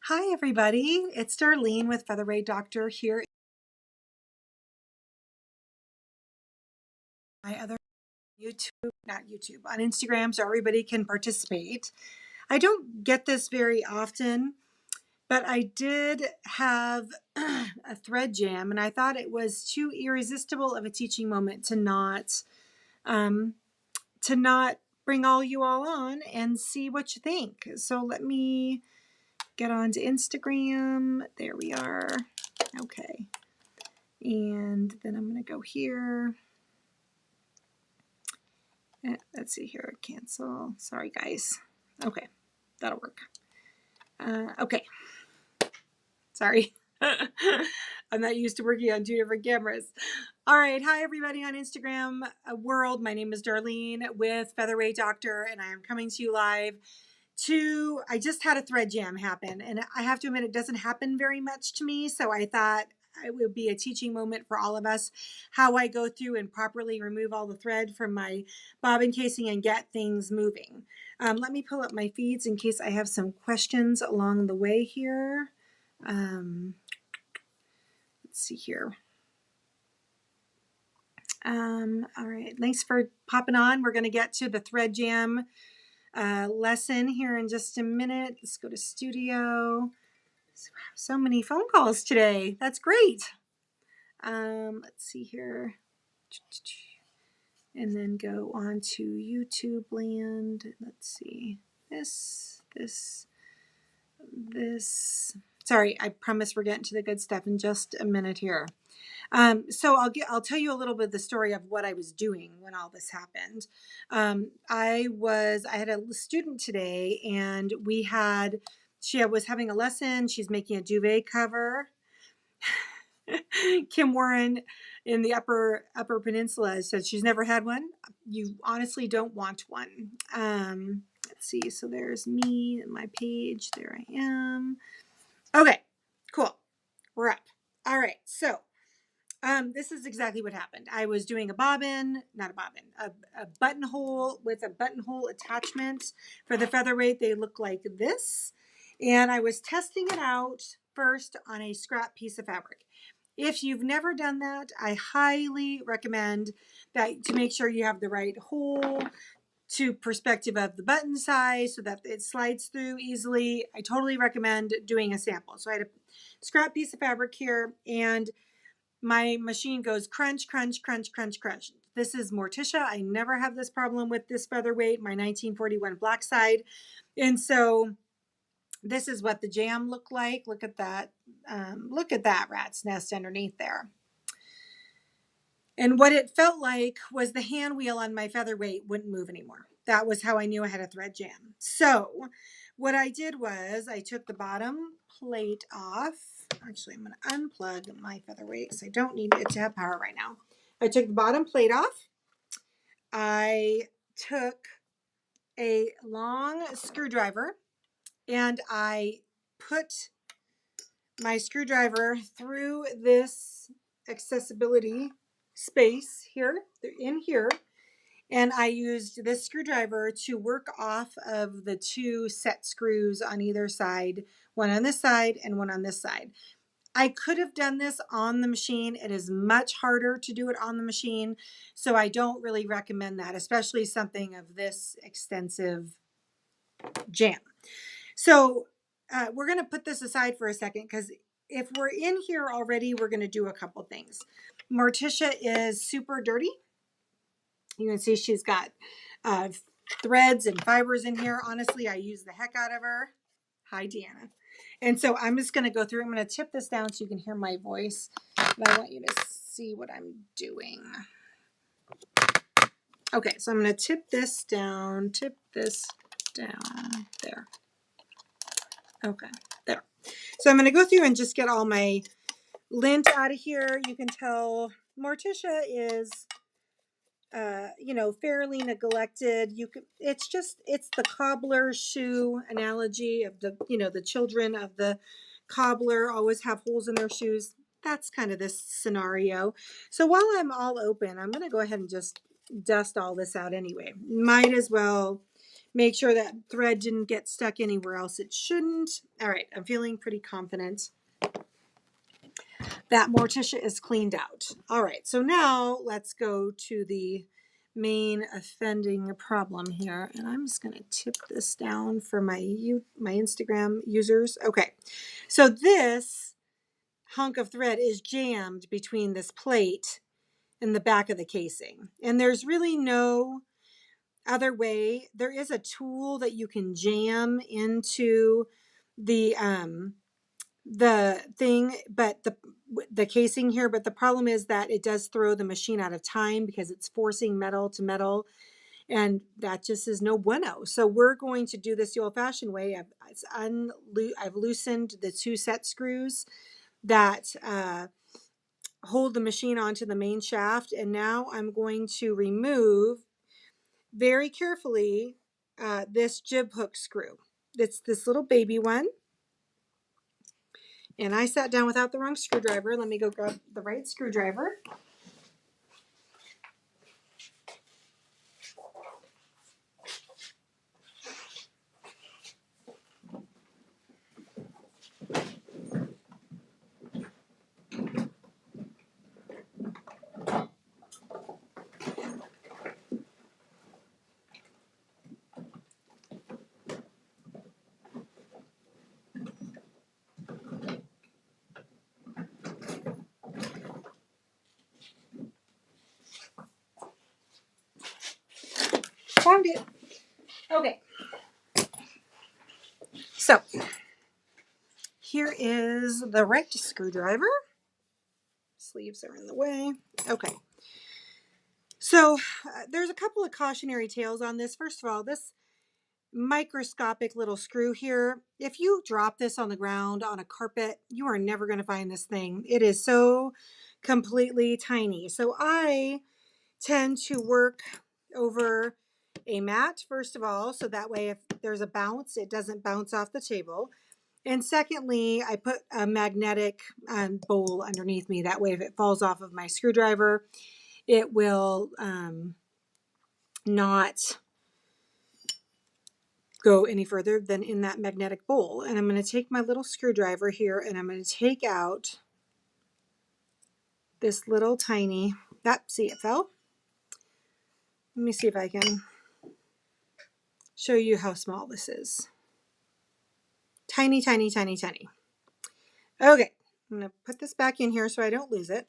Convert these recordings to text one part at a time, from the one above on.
Hi everybody, it's Darlene with Featherweight Doctor here. My other not YouTube, on Instagram so everybody can participate. I don't get this very often, but I did have a thread jam and I thought it was too irresistible of a teaching moment um, to not bring all you all on and see what you think. So let me get on to Instagram. There we are. Okay. And then I'm going to go here. Let's see here. Cancel. Sorry, guys. Okay. That'll work. Okay. Sorry. I'm not used to working on two different cameras. All right. Hi, everybody on Instagram world. My name is Darlene with Featherweight Doctor, and I am coming to you live I just had a thread jam happen, and I have to admit it doesn't happen very much to me, so I thought it would be a teaching moment for all of us how I go through and properly remove all the thread from my bobbin casing and get things moving. Let me pull up my feeds in case I have some questions along the way here. Let's see here. All right, thanks for popping on. We're going to get to the thread jam lesson here in just a minute. Let's go to studio. So many phone calls today. That's great. Let's see here. And then go on to YouTube land. Let's see. This. Sorry, I promise we're getting to the good stuff in just a minute here. So I'll tell you a little bit of the story of what I was doing when all this happened. I had a student today, and she was having a lesson. She's making a duvet cover. Kim Warren in the upper peninsula said she's never had one. You honestly don't want one. Let's see. So there's me and my page. There I am. Okay, cool. We're up. All right. So this is exactly what happened. I was doing a buttonhole with a buttonhole attachment for the featherweight. They look like this. And I was testing it out first on a scrap piece of fabric. If you've never done that, I highly recommend that to make sure you have the right hole to perspective of the button size so that it slides through easily. I totally recommend doing a sample. So I had a scrap piece of fabric here, and my machine goes crunch, crunch, crunch, crunch, crunch. This is Morticia. I never have this problem with this featherweight, my 1941 black side. And so this is what the jam looked like. Look at that. Look at that rat's nest underneath there. And what it felt like was the hand wheel on my featherweight wouldn't move anymore. That was how I knew I had a thread jam. So what I did was I took the bottom plate off. Actually, I'm going to unplug my featherweight because I don't need it to have power right now. I took the bottom plate off. I took a long screwdriver and I put my screwdriver through this accessibility space here, in here, and I used this screwdriver to work off of the two set screws on either side, one on this side and one on this side. I could have done this on the machine. It is much harder to do it on the machine, so I don't really recommend that, especially something of this extensive jam. So we're going to put this aside for a second because if we're in here already, we're going to do a couple things. Morticia is super dirty. You can see she's got threads and fibers in here. Honestly, I use the heck out of her. Hi, Deanna. And so I'm just going to go through. I'm going to tip this down so you can hear my voice. But I want you to see what I'm doing. Okay, so I'm going to tip this down. There. Okay, there. So I'm going to go through and just get all my lint out of here. You can tell Morticia is fairly neglected. It's the cobbler shoe analogy of the children of the cobbler always have holes in their shoes. That's kind of this scenario. So while I'm all open, I'm going to go ahead and just dust all this out anyway. Might as well make sure that thread didn't get stuck anywhere else it shouldn't. All right, I'm feeling pretty confident that Morticia is cleaned out. All right, so now let's go to the main offending problem here. And I'm just gonna tip this down for my Instagram users. Okay, so this hunk of thread is jammed between this plate and the back of the casing. And there's really no other way. There is a tool that you can jam into the thing, but the casing here, but the problem is that it does throw the machine out of time because it's forcing metal to metal, and that just is no bueno. So we're going to do this the old-fashioned way. I've loosened the 2 set screws that hold the machine onto the main shaft, and now I'm going to remove very carefully this jib hook screw. It's this little baby one. And I sat down without the wrong screwdriver. Let me go grab the right screwdriver. Found it. Okay. So here is the right screwdriver. Sleeves are in the way. Okay. So there's a couple of cautionary tales on this. First of all, this microscopic little screw here, if you drop this on the ground on a carpet, you are never going to find this thing. It is so completely tiny. So I tend to work over a mat, first of all, so that way if there's a bounce, it doesn't bounce off the table. And secondly, I put a magnetic bowl underneath me. That way, if it falls off of my screwdriver, it will not go any further than in that magnetic bowl. And I'm going to take my little screwdriver here and I'm going to take out this little tiny, see, it fell. Let me see if I can show you how small this is. Tiny, tiny, tiny, tiny. Okay, I'm going to put this back in here so I don't lose it.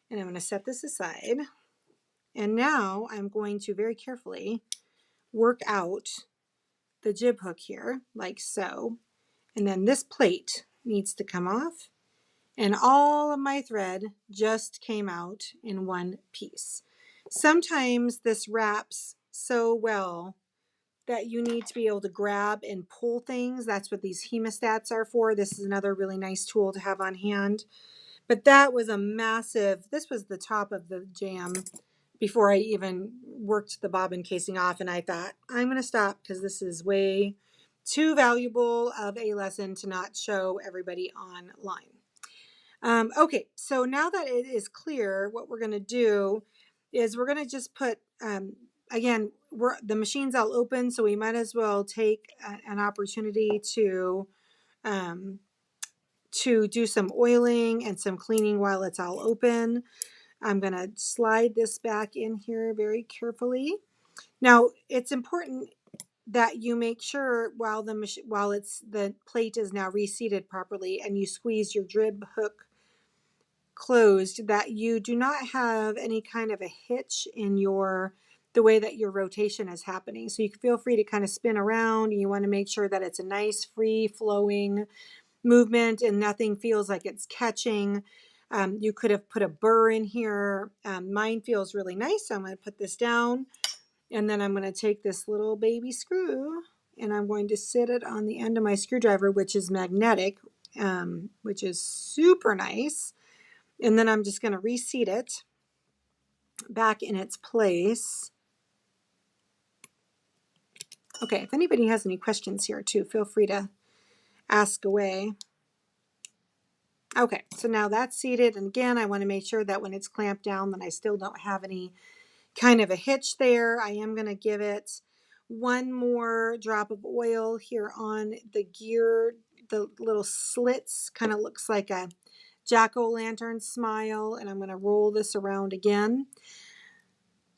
And I'm going to set this aside. And now I'm going to very carefully work out the jib hook here, like so. And then this plate needs to come off. And all of my thread just came out in one piece. Sometimes this wraps so well that you need to be able to grab and pull things. That's what these hemostats are for. This is another really nice tool to have on hand. But that was a massive, this was the top of the jam before I even worked the bobbin casing off. And I thought, I'm going to stop because this is way too valuable of a lesson to not show everybody online. Okay, so now that it is clear, what we're going to do is we're going to just put, again, the machine's all open, so we might as well take an opportunity to do some oiling and some cleaning while it's all open. I'm going to slide this back in here very carefully. Now, it's important that you make sure while the plate is now reseated properly and you squeeze your jib hook closed, that you do not have any kind of a hitch in the way that your rotation is happening. So you can feel free to kind of spin around. You want to make sure that it's a nice free flowing movement and nothing feels like it's catching. You could have put a burr in here. Mine feels really nice. So I'm going to put this down and then I'm going to take this little baby screw and I'm going to sit it on the end of my screwdriver, which is magnetic, which is super nice. And then I'm just going to reseat it back in its place. Okay, if anybody has any questions here too, feel free to ask away. Okay, so now that's seated. And again, I want to make sure that when it's clamped down that I still don't have any kind of a hitch there. I am going to give it one more drop of oil here on the gear. The little slits kind of looks like a jack-o'-lantern smile, and I'm going to roll this around again.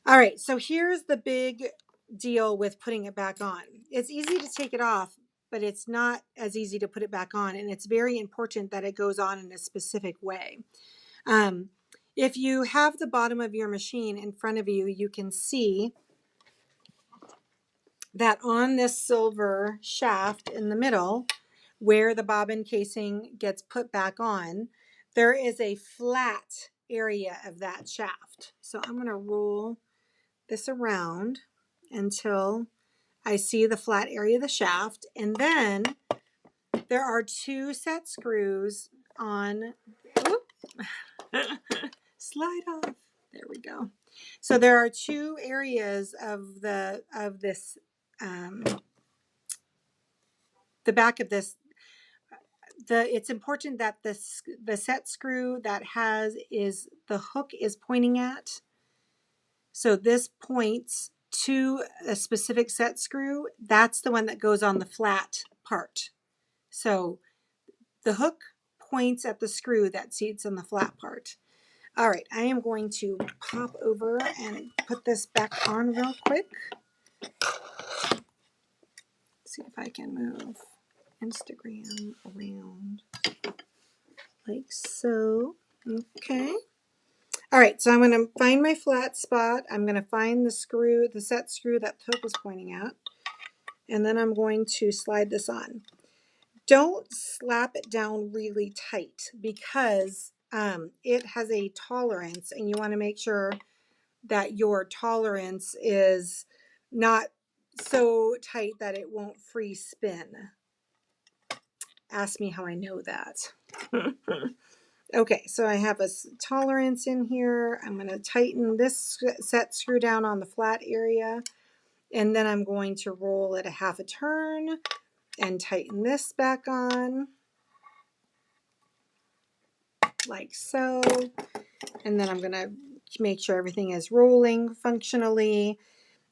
All right, so here's the big deal with putting it back on. It's easy to take it off, but it's not as easy to put it back on, and it's very important that it goes on in a specific way. If you have the bottom of your machine in front of you, you can see that on this silver shaft in the middle, where the bobbin casing gets put back on, there is a flat area of that shaft. So I'm going to roll this around until I see the flat area of the shaft, and then there are two set screws on. Slide off. There we go. So there are two areas of the back of this. It's important that the set screw that is the hook is pointing at. So this points to a specific set screw. That's the one that goes on the flat part. So the hook points at the screw that seats on the flat part. All right, I am going to pop over and put this back on real quick. See if I can move Instagram around like so. Okay. All right, so I'm going to find my flat spot. I'm going to find the screw, the set screw that the hook was pointing at, and then I'm going to slide this on. Don't slap it down really tight because it has a tolerance, and you want to make sure that your tolerance is not so tight that it won't free spin. Ask me how I know that. Okay, so I have a tolerance in here. I'm going to tighten this set screw down on the flat area, and then I'm going to roll it a half a turn and tighten this back on like so. And then I'm going to make sure everything is rolling functionally.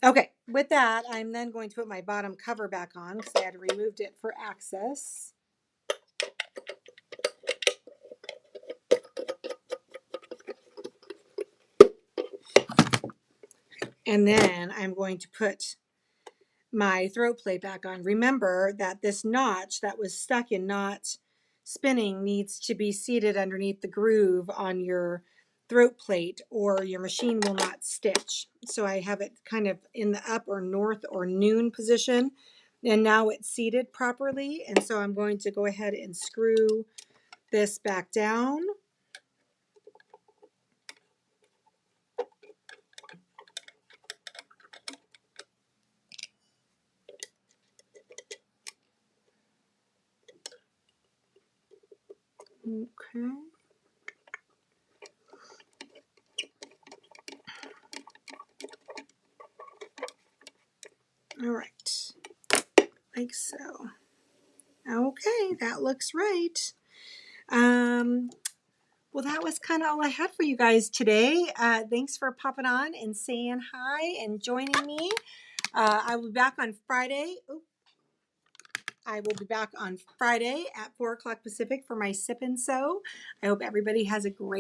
Okay, with that, I'm then going to put my bottom cover back on because I had removed it for access. And then I'm going to put my throat plate back on. Remember that this notch that was stuck in not spinning needs to be seated underneath the groove on your throat plate or your machine will not stitch. So I have it kind of in the up or north or noon position, and now it's seated properly. And so I'm going to go ahead and screw this back down. Okay. All right, like so. Okay, that looks right. Well, that was kind of all I had for you guys today. Thanks for popping on and saying hi and joining me. I will be back on Friday. I will be back on Friday at 4 o'clock Pacific for my Sip and Sew. I hope everybody has a great